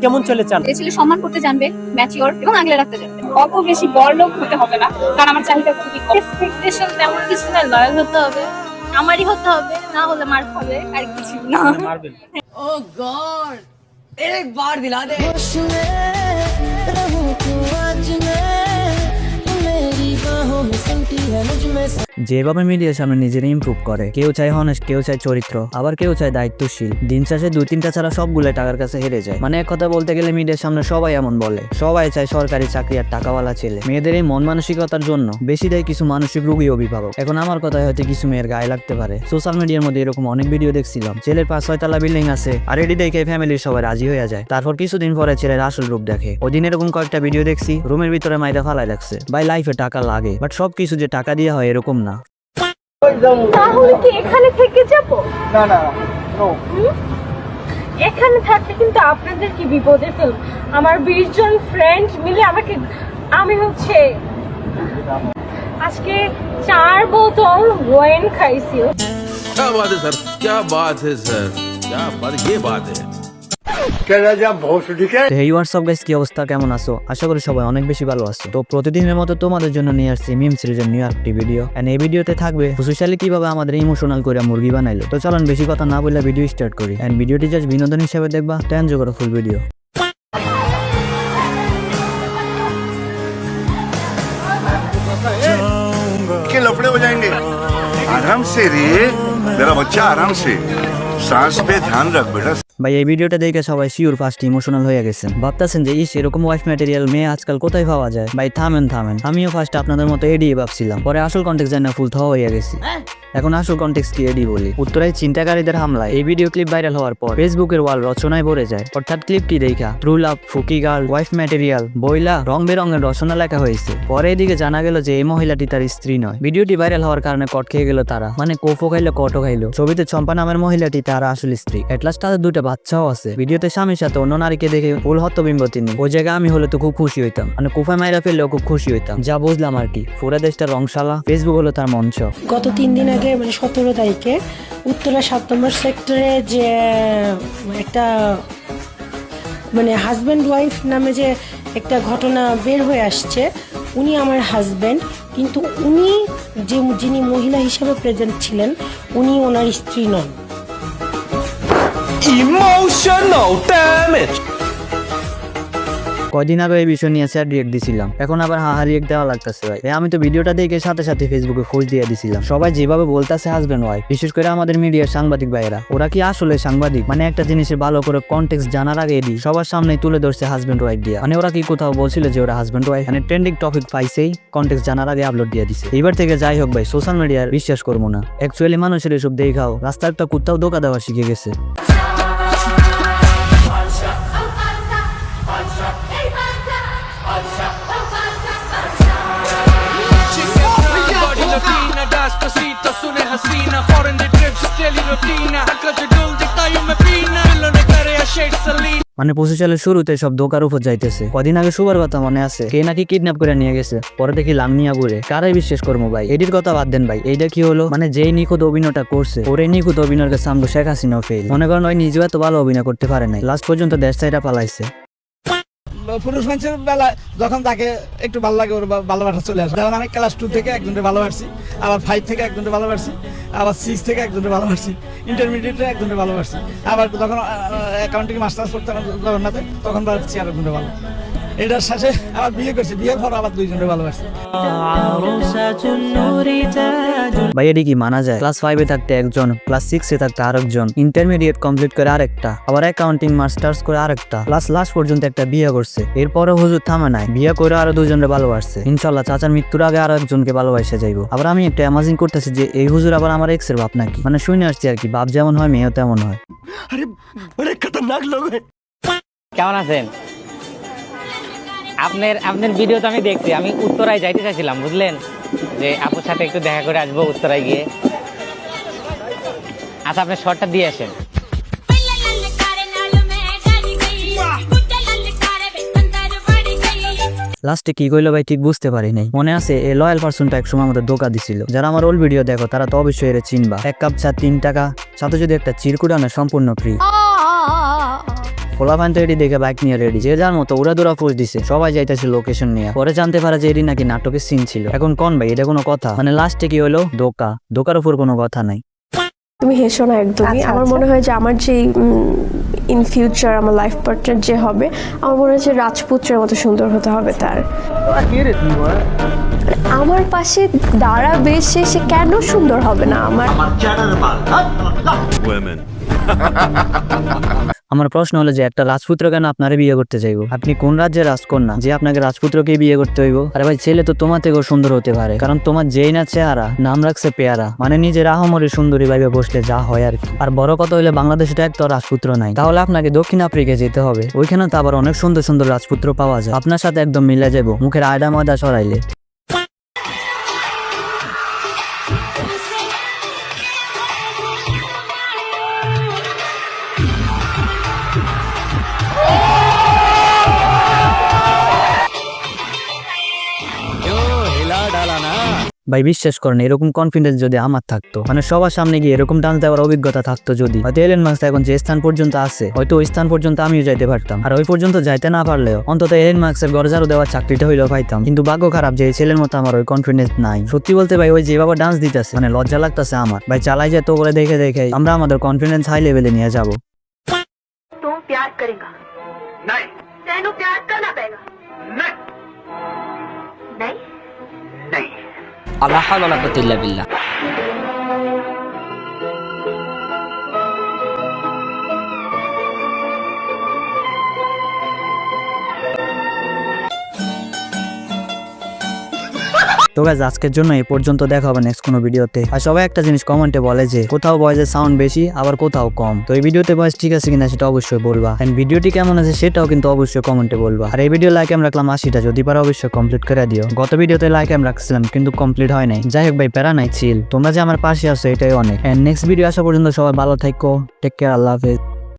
কেমন ছেলে চান? যে ছেলে সম্মান করতে জানবে, ম্যাচিওর এবং আগলে রাখতে জানবে। অত বেশি বড়লোক হতে হবে না, কারণ আমার চাহিদা খুবই কম। এক্সপেকটেশন তেমন কিছু না, লয়াল হতে হবে, আমারই হতে হবে, না হলে মার খাবে, আর কিছু না। মারবেন। ओ गॉड एक बार दिला दे। যেভাবে মিডিয়ার সামনে নিজেরা ইমপ্রুভ করে, কেউ চায় হনেস্ট, কেউ চায় চরিত্র, আবার কেউ চায় দায়িত্বশীল। দিন শেষে 2-3টা ছাড়া সবগুলো টাকার কাছে হেরে যায়। মানে এক কথা বলতে গেলে মিডিয়ার সামনে সবাই এমন বলে, সবাই চায় সরকারি চাকরি আর টাকাওয়ালা ছেলে। মেয়েদের এই মন মানসিকতার জন্য বেশি দেয় কিছু মানসিক রোগী অভিভাবক। এখন আমার কথায় হয়তো কিছু মেয়ের গায়ে লাগতে পারে। সোশ্যাল মিডিয়ার মধ্যে এরকম অনেক ভিডিও দেখছিলাম, ছেলের 5-6 তলা বিল্ডিং আছে আর এটি দেখে ফ্যামিলির সবাই রাজি হয়ে যায়। তারপর কিছুদিন পরে ছেলের আসল রূপ দেখে। ওদিন এরকম কয়েকটা ভিডিও দেখছি, রুমের ভিতরে মাইরা ফালাই লাগছে। ভাই লাইফে টাকা লাগে, বাট সবকিছু যে টাকা দিয়ে হয় এরকম না। তাহলে কি এখানে থেকে যাব? না না নো। এখানে থাকলে কিন্তু আপনাদের কি বিপদে ফেলব। আমার 20 জন ফ্রেন্ড মিলে আমাকে, আমি হচ্ছে আজকে 4 বোতল ওয়াইন খাইছি। क्या बात है सर, क्या बात है सर, क्या बात, ये बात है। হেই হোয়াটসঅ্যাপ গাইস, কি অবস্থা, কেমন আছো? আশা করি সবাই অনেক বেশি ভালো আছো। তো প্রতিদিনের মতো তোমাদের জন্য নিয়ে আসছি মিম সিরিজের নিউ একটি ভিডিও। এন্ড এই ভিডিওতে থাকবে সুশালী কিভাবে আমাদের ইমোশনাল করে মুরগি বানাইলো। তো চলুন বেশি কথা না বলে ভিডিও স্টার্ট করি। এন্ড ভিডিওটি জাস্ট বিনোদন হিসেবে দেখবা, তো এনজয় করো ফুল ভিডিও। के लफड़े हो जाएंगे। आराम से रे मेरा बच्चा, आराम से सांस पे ध्यान रख बेटा। ভাই এই ভিডিওটা দেখে সবাই শিওর ফার্স্ট ইমোশনাল হয়ে গেছেন, ভাবতেছেন যে এরকম ওয়াইফ ম্যাটেরিয়াল মেয়ে আজকাল কোথায় পাওয়া যায়। ভাই থামেন, আমিও ফার্স্ট আপনাদের মতো এডি ভাবছিলাম, পরে আসল কন্টেক্সট জানা ফুল থ হয়ে গেছি। এখন আসল কন্টেক্সট কি এডি বলি। উত্তরায় চিন্তাকারীদের হামলায় এই ভিডিও ক্লিপ ভাইরাল হওয়ার পর ফেসবুকের ওয়াল রচনায় ভরে যায়। অর্থাৎ ক্লিপটি দেখা ট্রু লাভ, ফুকি গার্ল, ওয়াইফ ম্যাটেরিয়াল, বইলা রং বেরঙের রচনা লেখা হয়েছে। পরে এদিকে জানা গেল যে এই মহিলাটি তার স্ত্রী নয়। ভিডিওটি ভাইরাল হওয়ার কারণে কট খেয়ে গেল তারা, মানে কোফো খাইলো কটও খাইলো। ছবিতে চম্পা নামের মহিলাটি তার আসল স্ত্রী। এটলাস্ট তাদের 2টা বাচ্চাও আছে। ভিডিওতে স্বামীর সাথে অন্য নারীকে দেখে ফুল হতবিম্ব তিনি। ওই জায়গায় আমি হলে তো খুব খুশি হইতাম, মানে কোফায় মাইরা ফেললেও খুব খুশি হইতাম। যা বুঝলাম আর কি, পুরা দেশটা রংশালা, ফেসবুক হলো তার মঞ্চ। গত 3 দিন আগে মানে 17 তারিখে উত্তরা 7 নম্বর সেক্টরে যে একটা মানে হাজব্যান্ড ওয়াইফ নামে যে একটা ঘটনা বের হয়ে আসছে, উনি আমার হাজব্যান্ড, কিন্তু উনি যিনি মহিলা হিসেবে প্রেজেন্ট ছিলেন উনি ওনার স্ত্রী নন। Emotional damage. কয়দিন আগে এই বিষয় নিয়ে স্যার রিয়েক্ট দিছিলাম, এখন আবার হাহা রিয়েক্ট দেওয়া লাগতেছে। ভাই আমি তো ভিডিওটা দেখে সাথে সাথে ফেসবুকে পোস্ট দিয়ে দিছিলাম। সবাই যেভাবে বলতেছে হাজবেন্ড ওয়াইফ, বিশেষ করে আমাদের মিডিয়ার সাংবাদিক ভাইয়েরা, ওরা কি আসলে সাংবাদিক? মানে একটা জিনিসের ভালো করে কনটেক্সট জানার আগে এডি সবার সামনে তুলে ধরছে হাজবেন্ড ওয়াইফ দিয়া। মানে ওরা কি কোথাও বলছিল যে ওরা হাজবেন্ড ওয়াইফ? মানে ট্রেন্ডিং টপিক পাইছেই কনটেক্সট জানার আগে আপলোড দিয়ে দিছে। এইবার থেকে যাই হোক ভাই, সোশ্যাল মিডিয়ার বিশ্বাস করবো না। অ্যাকচুয়ালি মানুষের এসব দেখাও রাস্তার একটা কুত্তাও ধোকা দেওয়া শিখে গেছে। মানে 25 সালের শুরুতে সব দোকার উপর যাইতেছে। কদিন আগে সুবার কথা মনে আছে, কে নাকি কিডন্যাপ করে নিয়ে গেছে, পরে দেখি লাংনিয়া ঘুরে। কারাই বিশ্বাস করবো ভাই? এডির কথা বাদ দেন ভাই, এইটা কি হলো? মানে যেই নিখুঁত অভিনয়টা করছে, ওরে নিখুঁত অভিনয়ের কাছে আমগো শেখ হাসিনাও ফেল। মনে করেন ওই নিজেও এত ভালো অভিনয় করতে পারে নাই, লাস্ট পর্যন্ত দেশ চাইটা পালাইছে। পুরুষ মানুষের বেলা যখন তাকে একটু ভালো লাগে, ওর ভালোবাসা চলে আসে। যেমন আমি ক্লাস 2 থেকে একজনকে ভালোবাসছি, আবার 5 থেকে একজনকে ভালোবাসছি, আবার 6 থেকে একজনকে ভালোবাসছি, ইন্টারমিডিয়েটে একজনকে ভালোবাসছি, আবার যখন অ্যাকাউন্টিং মাস্টার্স করতে জগন্নাথে তখন ভালোবাসছি আর একজনকে ভালো। এটার সাথে আবার বিয়ে করছি, বিয়ের পর আবার 2জনকে ভালোবাসছি। ভাই এটি কি মানা যায়? ক্লাস 5-এ থাকতে একজন, ক্লাস 6-এ থাকতে আরেকজন, ইন্টারমিডিয়েট কমপ্লিট করে আরেকটা, আবার অ্যাকাউন্টিং মাস্টার্স করে আরেকটা, লাস্ট পর্যন্ত একটা বিয়ে করছে। এরপরে হুজুর থামে নাই, বিয়ে করে আরো 2জনকে ভালোবাসছে। ইনশাল্লাহ চাচার মৃত্যুর আগে আরো একজনকে ভালোবাসে যাইবো। আবার আমি একটা অ্যামাজিং করতেছি যে এই হুজুর আবার আমার এক্সের বাপ নাকি? মানে শুনে আসছি আর কি, বাপ যেমন হয় মেয়েও তেমন হয়। আরে বড় খতরনাক লোক। কেমন আছেন? আপনার ভিডিও তো আমি দেখছি। আমি উত্তরায় যাইতে চাইছিলাম, বুঝলেন, যে আপুর সাথে একটু দেখা করে আসবো উত্তরায় গিয়ে। আচ্ছা আপনি শর্টটা দিয়ে আসেন। লাস্টে কি কইলো ভাই ঠিক বুঝতে পারি নাই। মনে আছে এই লয়াল পার্সনটা একসময় আমাদের ধোকা দিছিল। যারা আমার ওল্ড ভিডিও দেখো তারা তো অবশ্যই এর চিনবা। 1 কাপ চা 3 টাকা, সাথে যদি একটা চিরকুট আনে সম্পূর্ণ ফ্রি। পোলাপান তো এডি দেখে বাইক নিয়ে রেডি, যে যার মতো উড়া দুরা পোস্ট দিছে, সবাই যাইতেছে লোকেশন নিয়ে। পরে জানতে পারে যে এডি নাকি নাটকের সিন ছিল। এখন কোন ভাই এটা কোনো কথা? মানে লাস্টে কি হলো, ধোকার উপর কোনো কথা নাই। তুমি হেসো না একদমই। আমার মনে হয় যে আমার যে ইন ফিউচার আমার লাইফ পার্টনার যে হবে, আমার মনে হয় যে রাজপুত্রের মতো সুন্দর হতে হবে তার। আমার পাশে দাঁড়াবে সে কেন সুন্দর হবে না? আমার প্রশ্ন হলো যে একটা রাজপুত্র কেন আপনারে বিয়ে করতে চাইবো? আপনি কোন রাজ্যের রাজকন্যা যে আপনাকে রাজপুত্রকে বিয়ে করতে হইব? আরে ভাই, ছেলে তো তোমার থেকেও সুন্দর হতে পারে, কারণ তোমার যেই না চেহারা, নাম রাখছে পেয়ারা। মানে নিজের আহমরি সুন্দরী ভাইবে বসলে যা হয় আর কি। আর বড় কথা হইলে বাংলাদেশে তো একটা রাজপুত্র নাই, তাহলে আপনাকে দক্ষিণ আফ্রিকায় যেতে হবে। ওইখানে তো আবার অনেক সুন্দর সুন্দর রাজপুত্র পাওয়া যায়, আপনার সাথে একদম মিলে যাবো মুখের আয়দা ময়দা সরাইলে। ভাই বিশ্বাস করেন, এরকম কনফিডেন্স যদি আমার থাকতো, মানে সবার সামনে গিয়ে এরকম ডান্স দেওয়ার অভিজ্ঞতা থাকতো যদি, হয়তো এলেন মাস্ক এখন যে স্থান পর্যন্ত আছে, হয়তো ওই স্থান পর্যন্ত আমিও যাইতে পারতাম। আর ওই পর্যন্ত যাইতে না পারলেও অন্তত এলেন মাস্কের গরজারও দেওয়ার চাকরিটা হইলেও পাইতাম। কিন্তু ভাগ্য খারাপ যে এই ছেলের মতো আমার ওই কনফিডেন্স নাই। সত্যি বলতে ভাই, ওই যেভাবে ডান্স দিতেছে, মানে লজ্জা লাগতেছে আমার। ভাই চালাই যেত বলে দেখে দেখে আমরা আমাদের কনফিডেন্স হাই লেভেলে নিয়ে যাবো। আল্লাহ হাওলা ওয়ালা কুওয়াতা ইল্লা বিল্লাহ। তো গাইস, আজকের জন্য এই পর্যন্ত, দেখা হবে নেক্সট কোনো ভিডিওতে। আর সবাই একটা জিনিস কমেন্টে বলে যে কোথাও ভয়েসের সাউন্ড বেশি, আবার কোথাও কম। তো এই ভিডিওতে ভয়েস ঠিক আছে কিনা সেটা অবশ্যই বলবা, এন্ড ভিডিওটি কেমন আছে সেটাও কিন্তু অবশ্যই কমেন্টে বলবা। আর এই ভিডিও লাইক আমি রাখলাম 80টা, যদি পারো অবশ্যই কমপ্লিট করে দিও। গত ভিডিওতে লাইক আমি রাখছিলাম কিন্তু কমপ্লিট হয় নাই। যাই হোক ভাই, প্যারা নাই, চিল। তোমরা যে আমার পাশে আছো এটাই অনেক। এন্ড নেক্সট ভিডিও আসা পর্যন্ত সবাই ভালো থাকো, টেক কেয়ার, আল্লাহ হাফেজ।